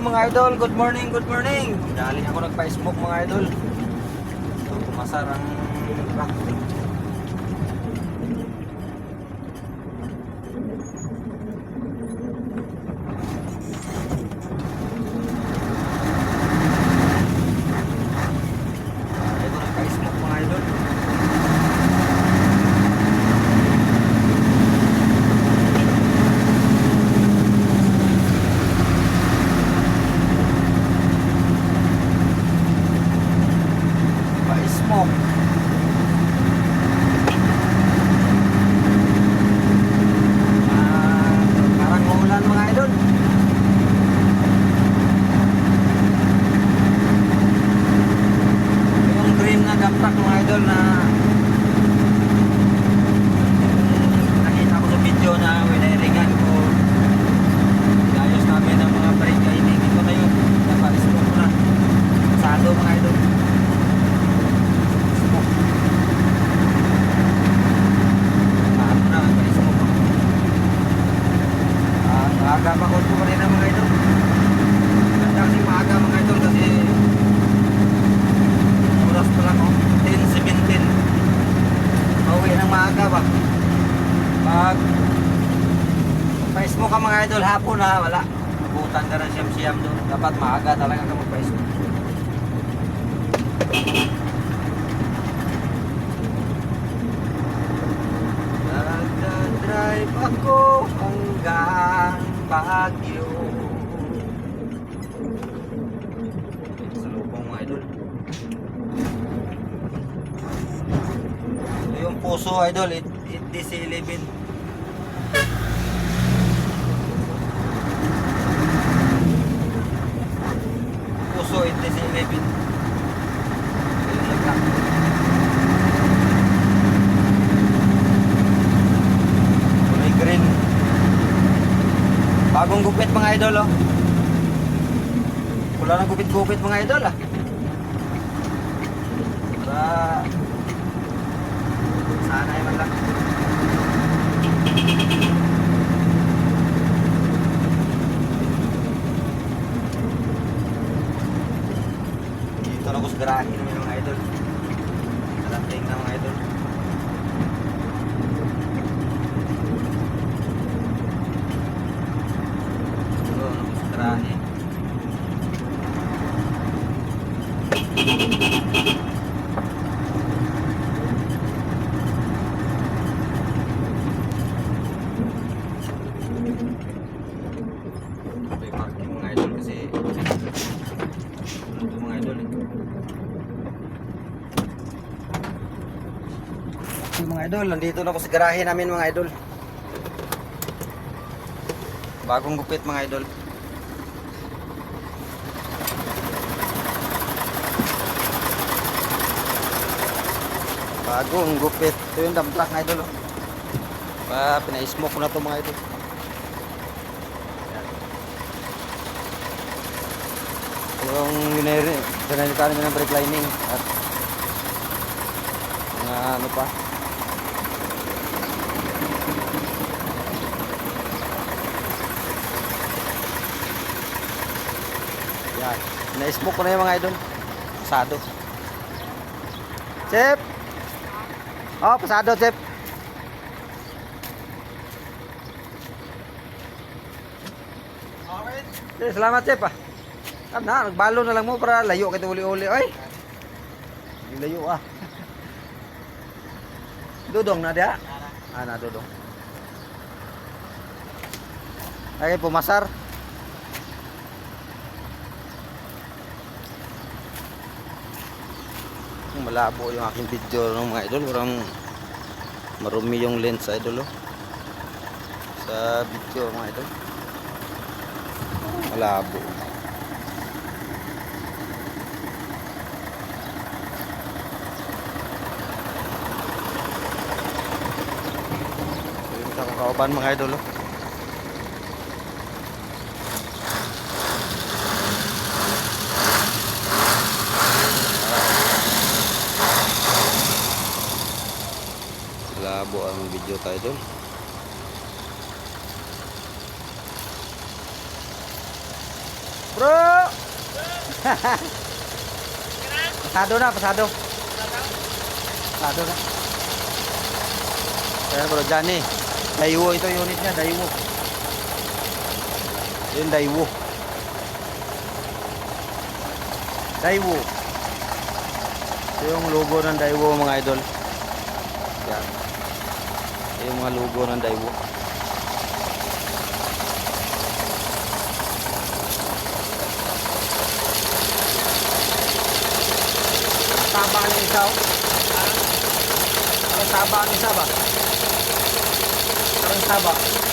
mga idol, good morning, good morning. Galing ako nagpa-smoke mga idol. So, pumasar ang traffic. Galing ako nagpa-smoke mga idol. Pa-smoke. Parang umulan mga idol. Yung green na dump truck mga idol na nakita ko sa video na winaringan ko. Inayos namin ang mga brake lining. Ito na yun. Napa-smoke na. Pasado mga idol. Smoke. Paano na napa-smoke ako. Maaga pa ko pa rin ang mga idol. Ganda kasi maaga mga idol kasi oras pa lang 10:17. Pauwi ng maaga ba? Pag pa-smoke ka mga idol hapon na wala. Abutan ka ng siyam-siyam doon. Dapat maaga talaga ka magpa-smoke. Nagdadrive ako hanggang Baguio. Sa lubong mga idol. Ito yung puso idol, DC-11. Puso DC-11. Ito yung nagkak. Kulay green. Bagong gupit mga idol oh. Wala nang gupit-gupit mga idol ah. Para sana ay man lang. Dito na ko sa garahe namin mga idol. Nalating na mga idol. Dito na ko sa garahe. May parking mga idol kasi ito mga idol eh. Okay, mga idol, nandito na ako sa garahe namin mga idol. Bagong gupit mga idol. Bagong gupit. Ito yung dump truck mga idol oh. Pina-smoke ko na ito mga idol. Yung pinalitan namin ng brake lining at mga ano pa. Yan, na-smoke ko na yung mga idol. Pasado. Chef! Oh, pasado chef. Okay. Salamat chef ah. Na, nagbalo na lang mo para layo kita uli-uli. Ay! Layo ah. Dudong na dia? Ah, na dudong. Ay, pumasar. Malabo yung aking video ng mga idol. Parang marumi yung lens idol oh. Sa video mga idol. Malabo. Kauban mga idol oh. Labo ang video tayo idol. Bro! Pasado na, pasado. Pasado na. Ayan bro, Johnny. Daiwo ito unit niya, Daiwo. Yun, Daiwo. Daiwo. Ito yung logo ng Daiwo mga idol. Yan. Ito yung mga logo ng Daiwo. Taba ng isa oh. Ang taba ng isa ba? Parang taba.